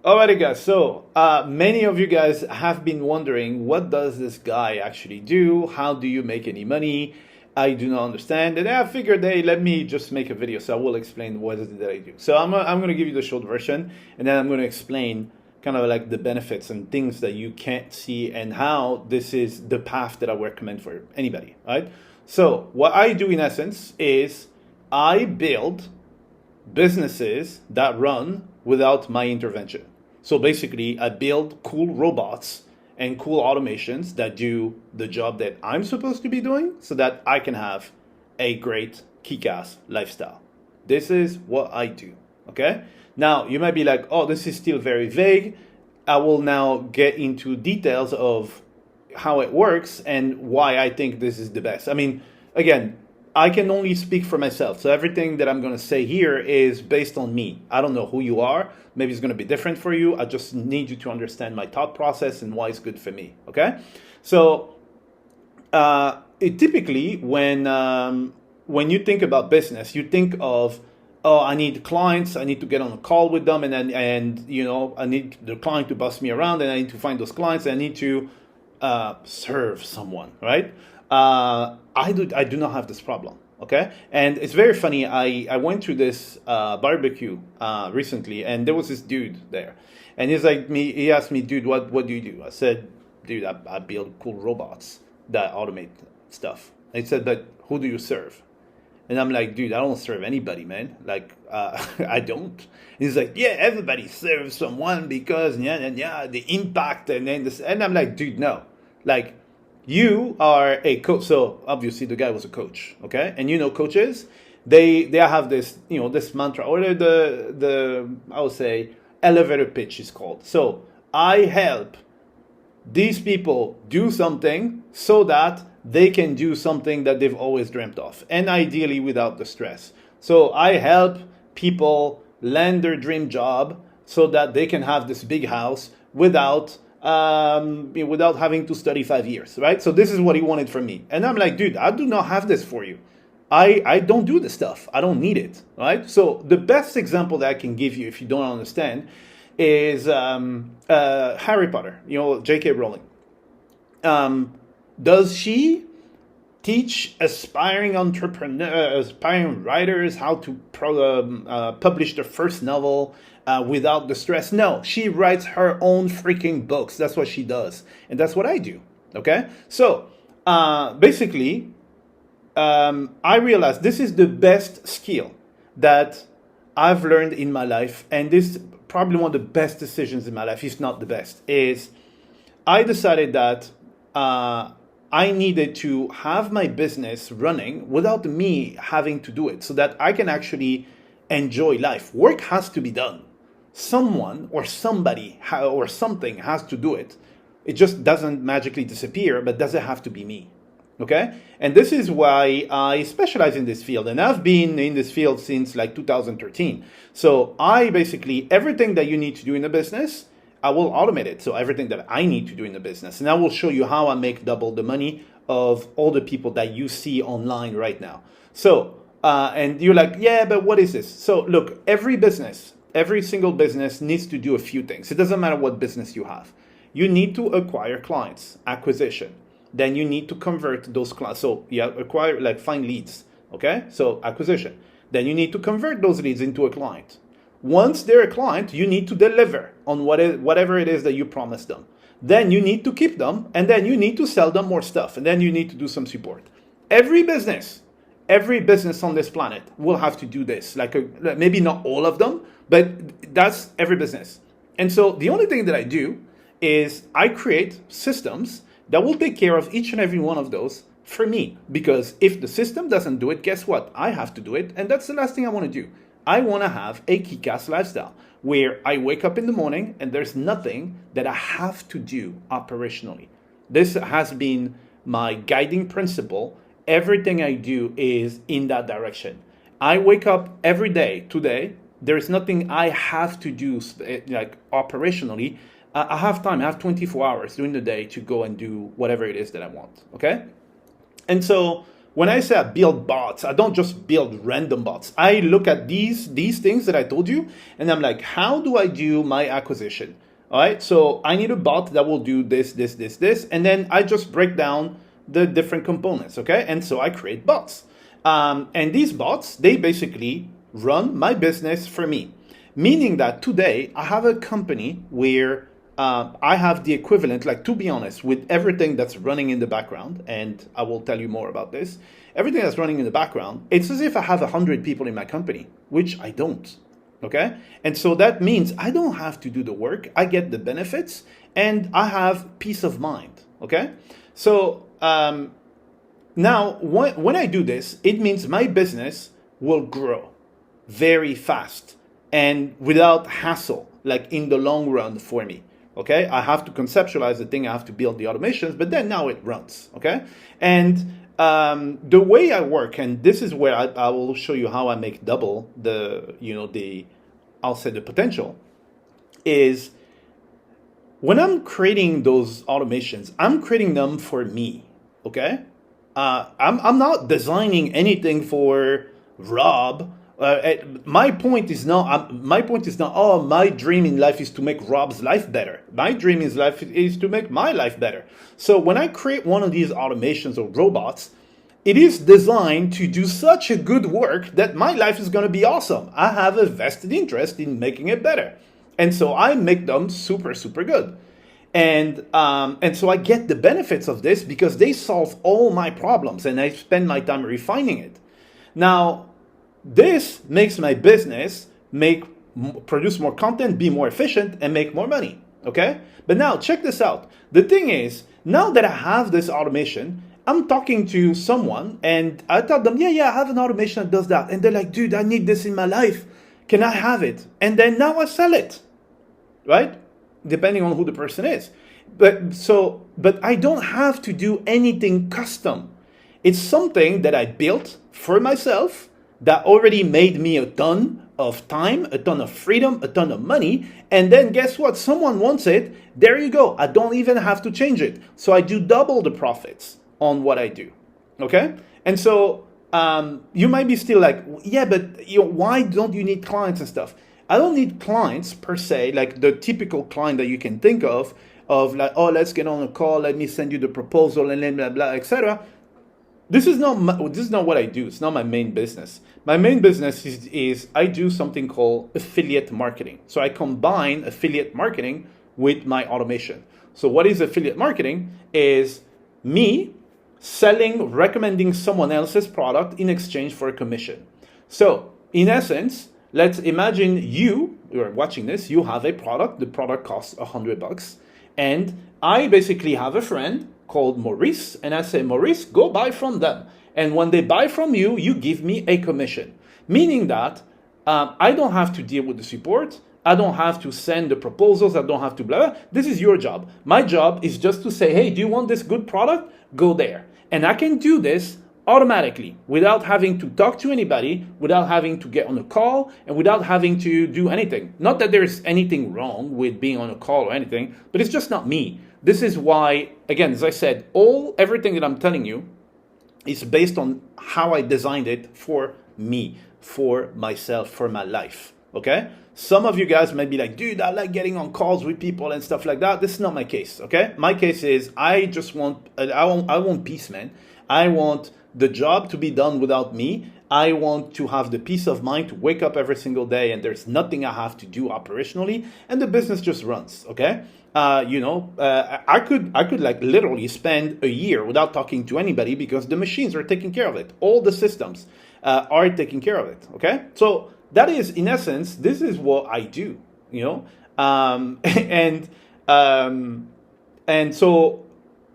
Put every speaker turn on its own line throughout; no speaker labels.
Alrighty, guys. So many of you guys have been wondering, what does this guy actually do? How do you make any money? I do not understand. And I figured, hey, let me just make a video. So I will explain what is it that I do. So I'm going to give you the short version, and then I'm going to explain kind of like the benefits and things that you can't see and how this is the path that I recommend for anybody, right? So what I do in essence is I build businesses that run without my intervention. So basically, I build cool robots and cool automations that do the job that I'm supposed to be doing so that I can have a great kick-ass lifestyle. This is what I do, okay? Now, you might be like, oh, this is still very vague. I will now get into details of how it works and why I think this is the best. I mean, again, I can only speak for myself. So everything that I'm going to say here is based on me. I don't know who you are. Maybe it's going to be different for you. I just need you to understand my thought process and why it's good for me. Okay? So typically when you think about business, you think of, oh, I need clients. I need to get on a call with them, and you know, I need the client to boss me around, and I need to find those clients. And I need to serve someone, right? I do not have this problem, okay? And it's very funny. I went to this barbecue recently, and there was this dude there, and he asked me, dude, what do you do? I said, dude, I build cool robots that automate stuff. And he said, but who do you serve? And I'm like, dude, I don't serve anybody, man. Like, I don't. And he's like, yeah, everybody serves someone because the impact and then this. And I'm like, dude, no, like. You are a coach, so obviously the guy was a coach, okay? And you know, coaches, they have this, you know, this mantra, or the I would say elevator pitch is called. So I help these people do something so that they can do something that they've always dreamt of, and ideally without the stress. So I help people land their dream job so that they can have this big house without having to study 5 years, right? So this is what he wanted from me. And I'm like, dude, I do not have this for you. I don't do this stuff. I don't need it, right? So the best example that I can give you, if you don't understand, is Harry Potter, you know, J.K. Rowling. Does she teach aspiring writers how to publish their first novel without the stress? No, she writes her own freaking books. That's what she does, and that's what I do. Okay, so basically, I realized this is the best skill that I've learned in my life, and this is probably one of the best decisions in my life, if not the best. Is I decided that I needed to have my business running without me having to do it so that I can actually enjoy life. Work has to be done. Someone or somebody or something has to do it. It just doesn't magically disappear, but doesn't have to be me. Okay? And this is why I specialize in this field. And I've been in this field since like 2013. So I basically, everything that you need to do in a business, I will automate it. So everything that I need to do in the business. And I will show you how I make double the money of all the people that you see online right now. So, and you're like, yeah, but what is this? So look, every single business needs to do a few things. It doesn't matter what business you have. You need to acquire clients, acquisition. Then you need to convert those clients. So yeah, acquire, like find leads. Okay. So acquisition. Then you need to convert those leads into a client. Once they're a client, you need to deliver on whatever it is that you promised them. Then you need to keep them, and then you need to sell them more stuff, and then you need to do some support. Every business on this planet will have to do this. Maybe not all of them, but that's every business. And so the only thing that I do is I create systems that will take care of each and every one of those for me. Because if the system doesn't do it, guess what? I have to do it, and that's the last thing I want to do. I want to have a kick-ass lifestyle where I wake up in the morning and there's nothing that I have to do operationally. This has been my guiding principle. Everything I do is in that direction. I wake up every day. Today, there's nothing I have to do like operationally. I have time. I have 24 hours during the day to go and do whatever it is that I want. Okay? And so when I say I build bots, I don't just build random bots. I look at these things that I told you, and I'm like, how do I do my acquisition? All right, so I need a bot that will do this, this, this, this, and then I just break down the different components, okay? And so I create bots. And these bots, they basically run my business for me. Meaning that today I have a company where I have the equivalent, like to be honest, with everything that's running in the background, and I will tell you more about this, everything that's running in the background, it's as if I have 100 people in my company, which I don't, okay? And so that means I don't have to do the work, I get the benefits, and I have peace of mind, okay? So now, when I do this, it means my business will grow very fast and without hassle, like in the long run for me. Okay, I have to conceptualize the thing, I have to build the automations, but then now it runs. Okay, and the way I work, and this is where I will show you how I make double I'll say the potential, is when I'm creating those automations, I'm creating them for me. Okay, I'm not designing anything for Rob. My point is not. Oh, my dream in life is to make Rob's life better. My dream in life is to make my life better. So when I create one of these automations or robots, it is designed to do such a good work that my life is going to be awesome. I have a vested interest in making it better, and so I make them super, super good. And so I get the benefits of this because they solve all my problems, and I spend my time refining it. Now, this makes my business produce more content, be more efficient, and make more money. Okay? But now check this out. The thing is, now that I have this automation, I'm talking to someone and I tell them, yeah, I have an automation that does that. And they're like, dude, I need this in my life. Can I have it? And then now I sell it. Right? Depending on who the person is. But I don't have to do anything custom. It's something that I built for myself that already made me a ton of time, a ton of freedom, a ton of money. And then guess what? Someone wants it. There you go. I don't even have to change it. So I do double the profits on what I do. Okay? And so you might be still like, yeah, but why don't you need clients and stuff? I don't need clients per se, like the typical client that you can think of like, oh, let's get on a call, let me send you the proposal, and then blah, blah, etc. This is not what I do. It's not my main business. My main business is I do something called affiliate marketing. So I combine affiliate marketing with my automation. So what is affiliate marketing? Is me recommending someone else's product in exchange for a commission. So in essence, let's imagine you are watching this, you have a product, the product costs $100, and I basically have a friend called Maurice, and I say, Maurice, go buy from them. And when they buy from you, you give me a commission. Meaning that I don't have to deal with the support, I don't have to send the proposals, I don't have to blah, blah. This is your job. My job is just to say, hey, do you want this good product? Go there. And I can do this automatically without having to talk to anybody, without having to get on a call, and without having to do anything. Not that there's anything wrong with being on a call or anything, but it's just not me. This is why, again, as I said, everything that I'm telling you is based on how I designed it for me, for myself, for my life. Okay? Some of you guys might be like, dude, I like getting on calls with people and stuff like that. This is not my case. Okay? My case is I want peace, man. I want the job to be done without me. I want to have the peace of mind to wake up every single day and there's nothing I have to do operationally, and the business just runs. Okay? I could like literally spend a year without talking to anybody because the machines are taking care of it. All the systems are taking care of it. Okay, so that is, in essence, this is what I do. And so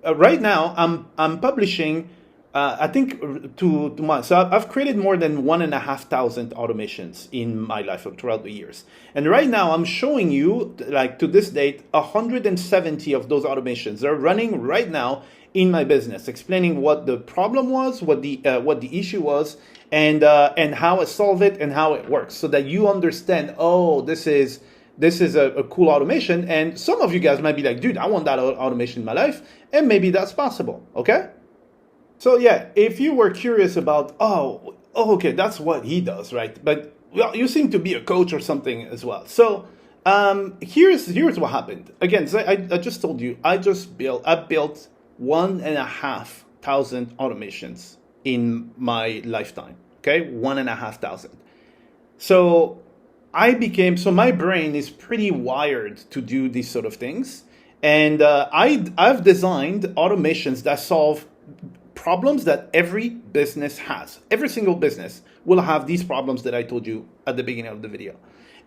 right now I'm publishing. I think so I've created more than 1,500 automations in my life throughout the years. And right now I'm showing you, like to this date, 170 of those automations. They're running right now in my business, explaining what the problem was, what the issue was, and how I solve it and how it works, so that you understand, oh, this is a cool automation. And some of you guys might be like, dude, I want that automation in my life, and maybe that's possible. Okay? So yeah, if you were curious about, okay, that's what he does, right? But well, you seem to be a coach or something as well. So here's what happened. Again, so I just told you, I built 1,500 automations in my lifetime. Okay, 1,500. So so my brain is pretty wired to do these sort of things, and I've designed automations that solve problems that every business has. Every single business will have these problems that I told you at the beginning of the video.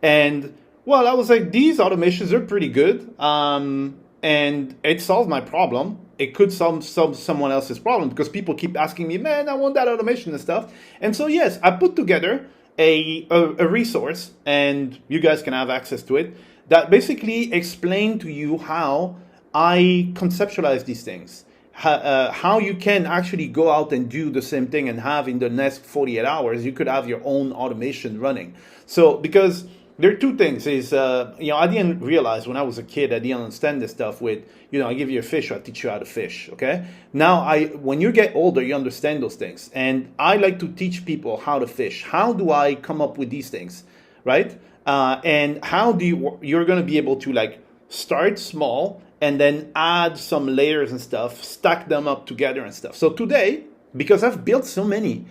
And well, I was like, these automations are pretty good, and it solved my problem. It could solve someone else's problem because people keep asking me, man, I want that automation and stuff. And so yes, I put together a resource, and you guys can have access to it, that basically explain to you how I conceptualize these things. How you can actually go out and do the same thing and have in the next 48 hours, you could have your own automation running. So, because there are two things is, I didn't realize when I was a kid, I didn't understand this stuff with, I give you a fish, I teach you how to fish, okay? Now, when you get older, you understand those things. And I like to teach people how to fish. How do I come up with these things, right? And how do you're going to be able to like start small and then add some layers and stuff, stack them up together and stuff. So today, because I've built so many,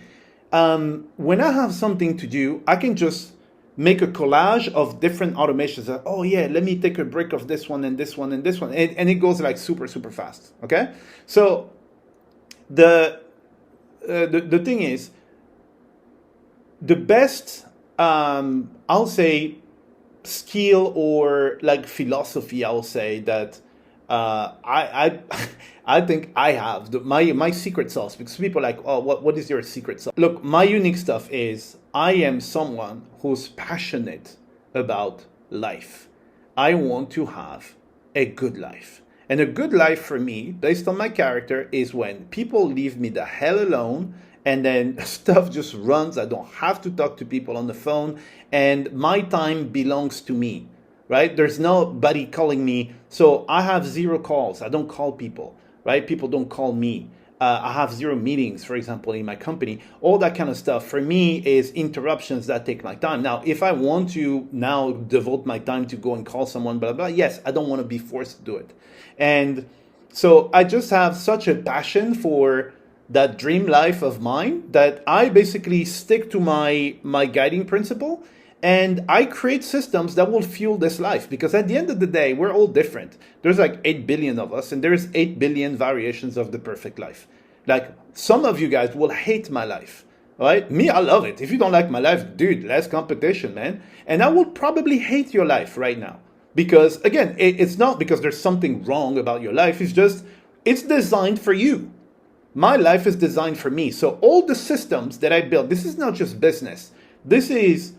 when I have something to do, I can just make a collage of different automations. Oh yeah, let me take a break of this one and this one and this one. And it goes like super, super fast, okay? So the thing is, the best, I'll say, skill or like philosophy, I'll say that I I think I have my secret sauce, because people are like, oh, what is your secret sauce? Look, my unique stuff is I am someone who's passionate about life. I want to have a good life. And a good life for me, based on my character, is when people leave me the hell alone, and then stuff just runs. I don't have to talk to people on the phone, and my time belongs to me, right? There's nobody calling me. So I have zero calls. I don't call people, right? People don't call me. I have zero meetings, for example, in my company. All that kind of stuff for me is interruptions that take my time. Now, if I want to now devote my time to go and call someone, blah, blah, yes, I don't want to be forced to do it. And so I just have such a passion for that dream life of mine that I basically stick to my guiding principle, and I create systems that will fuel this life. Because at the end of the day, we're all different. There's like 8 billion of us, and there's 8 billion variations of the perfect life. Like, some of you guys will hate my life, all right? Me, I love it. If you don't like my life, dude, less competition, man. And I will probably hate your life right now. Because, again, it's not because there's something wrong about your life. It's just, it's designed for you. My life is designed for me. So all the systems that I built, this is not just business. This is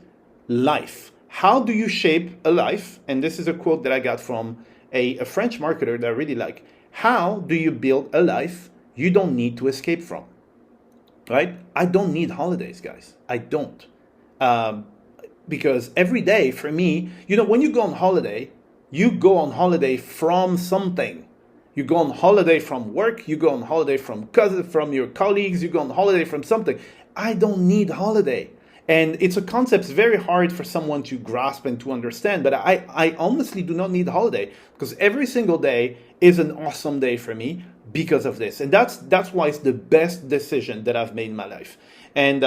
life. How do you shape a life? And this is a quote that I got from a French marketer that I really like. How do you build a life you don't need to escape from? Right? I don't need holidays, guys. I don't. Because every day for me, when you go on holiday from something. You go on holiday from work, you go on holiday from your colleagues, you go on holiday from something. I don't need holiday. And it's a concept very hard for someone to grasp and to understand, but I honestly do not need holiday, because every single day is an awesome day for me because of this. And that's why it's the best decision that I've made in my life. And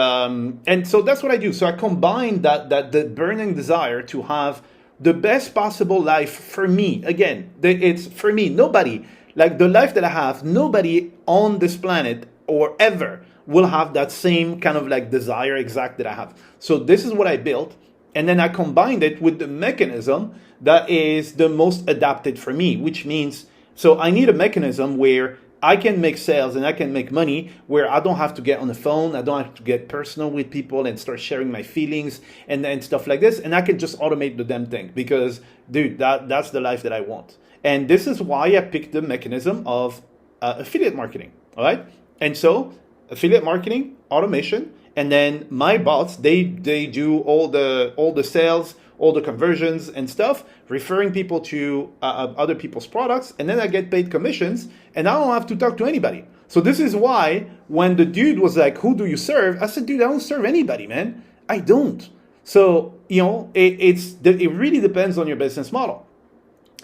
so that's what I do. So I combine the burning desire to have the best possible life for me. Again, it's for me. Nobody, like the life that I have, nobody on this planet or ever will have that same kind of like desire exact that I have. So this is what I built. And then I combined it with the mechanism that is the most adapted for me, which means, so I need a mechanism where I can make sales and I can make money, where I don't have to get on the phone, I don't have to get personal with people and start sharing my feelings and stuff like this. And I can just automate the damn thing, because, dude, that's the life that I want. And this is why I picked the mechanism of affiliate marketing, all right? And so affiliate marketing, automation, and then my bots, they do all the sales, all the conversions and stuff, referring people to other people's products, and then I get paid commissions, and I don't have to talk to anybody. So this is why when the dude was like, who do you serve? I said, dude, I don't serve anybody, man. I don't. So, it really depends on your business model.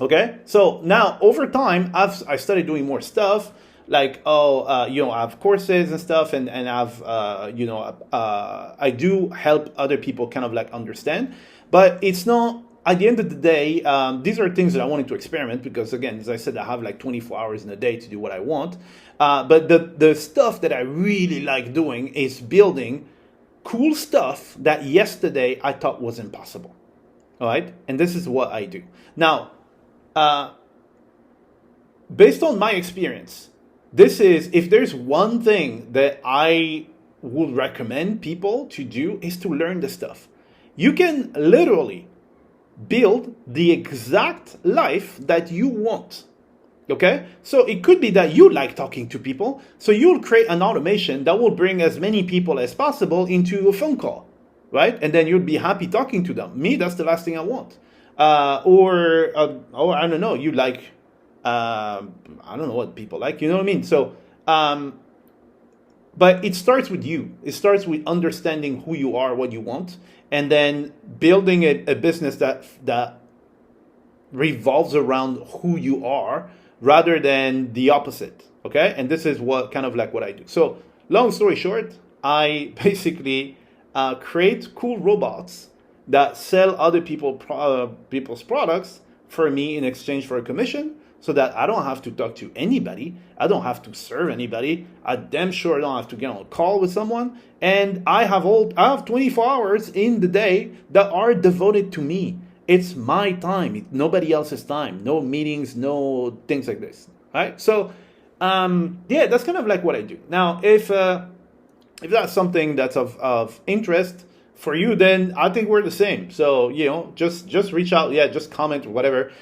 Okay, so now over time, I started doing more stuff like I have courses and stuff, and I do help other people kind of like understand, but it's not. At the end of the day, these are things that I wanted to experiment because, again, as I said, I have like 24 hours in a day to do what I want. But the stuff that I really like doing is building cool stuff that yesterday I thought was impossible. All right, and this is what I do now. Based on my experience, this is, if there's one thing that I would recommend people to do, is to learn the stuff. You can literally build the exact life that you want. Okay? So it could be that you like talking to people, so you'll create an automation that will bring as many people as possible into a phone call, right? And then you'll be happy talking to them. Me, that's the last thing I want. Or I don't know, you like, I don't know what people like, you know what I mean? So, but it starts with you. It starts with understanding who you are, what you want, and then building a business that revolves around who you are rather than the opposite. Okay. And this is what kind of like what I do. So long story short, I basically create cool robots that sell other people's products for me in exchange for a commission, so that I don't have to talk to anybody. I don't have to serve anybody. I damn sure don't have to get on a call with someone. And I have 24 hours in the day that are devoted to me. It's my time. It's nobody else's time. No meetings, no things like this. Right? So, that's kind of like what I do. Now, if that's something that's of interest for you, then I think we're the same. So, just reach out. Yeah, just comment or whatever.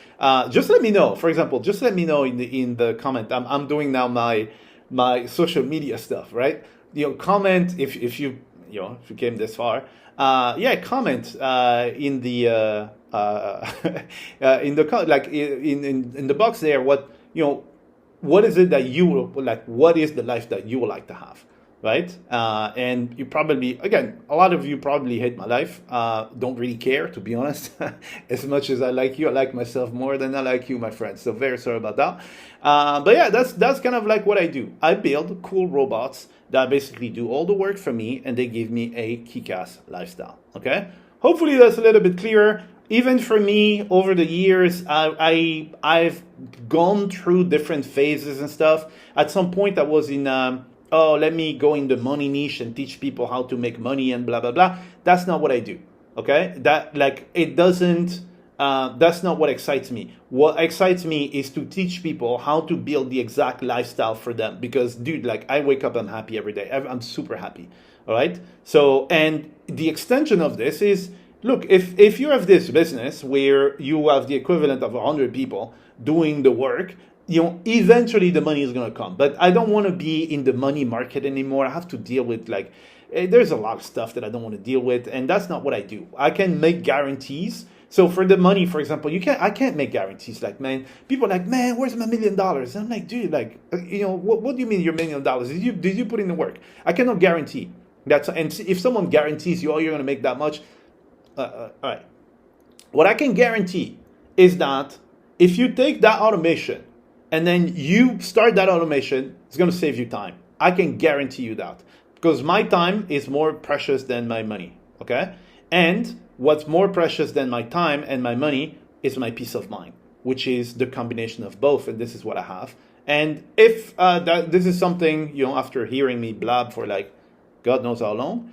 Just let me know. For example, just let me know in the comment. I'm doing now my social media stuff, right? Comment if you came this far. Comment in the in the box there. What is it that you like? What is the life that you would like to have? Right? And you probably, again, a lot of you probably hate my life. Don't really care, to be honest. As much as I like you, I like myself more than I like you, my friends. So very sorry about that. But yeah, that's kind of like what I do. I build cool robots that basically do all the work for me, and they give me a kick-ass lifestyle. Okay? Hopefully that's a little bit clearer. Even for me, over the years, I've gone through different phases and stuff. At some point, I was in... let me go in the money niche and teach people how to make money and blah, blah, blah. That's not what I do. Okay? That's not what excites me. What excites me is to teach people how to build the exact lifestyle for them. Because, dude, I wake up, I'm happy every day. I'm super happy. All right? So, and the extension of this is, look, if you have this business where you have the equivalent of 100 people doing the work, eventually the money is going to come. But I don't want to be in the money market anymore. I have to deal with there's a lot of stuff that I don't want to deal with, and that's not what I do. I can make guarantees. So for the money, for example, I can't make guarantees. People are like, man, where's my $1 million? And I'm like, dude, what do you mean your $1 million? Did you put in the work? I cannot guarantee that. And if someone guarantees you, you're going to make that much. All right. What I can guarantee is that if you take that automation and then you start that automation, it's going to save you time. I can guarantee you that. Because my time is more precious than my money. Okay? And what's more precious than my time and my money is my peace of mind, which is the combination of both. And this is what I have. And if this is something, after hearing me blab for God knows how long,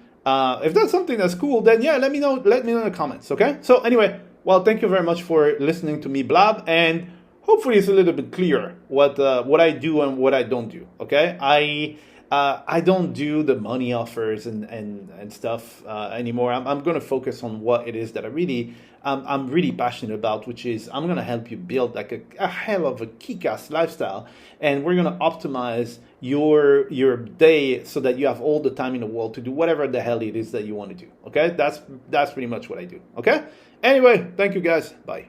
if that's something that's cool, then yeah, let me know. Let me know in the comments. Okay? So anyway, well, thank you very much for listening to me blab, and hopefully it's a little bit clearer what I do and what I don't do. Okay, I don't do the money offers and stuff anymore. I'm going to focus on what it is that I'm really passionate about, which is I'm going to help you build a hell of a kick-ass lifestyle, and we're going to optimize your day so that you have all the time in the world to do whatever the hell it is that you want to do. Okay, that's pretty much what I do. Okay. Anyway, thank you guys. Bye.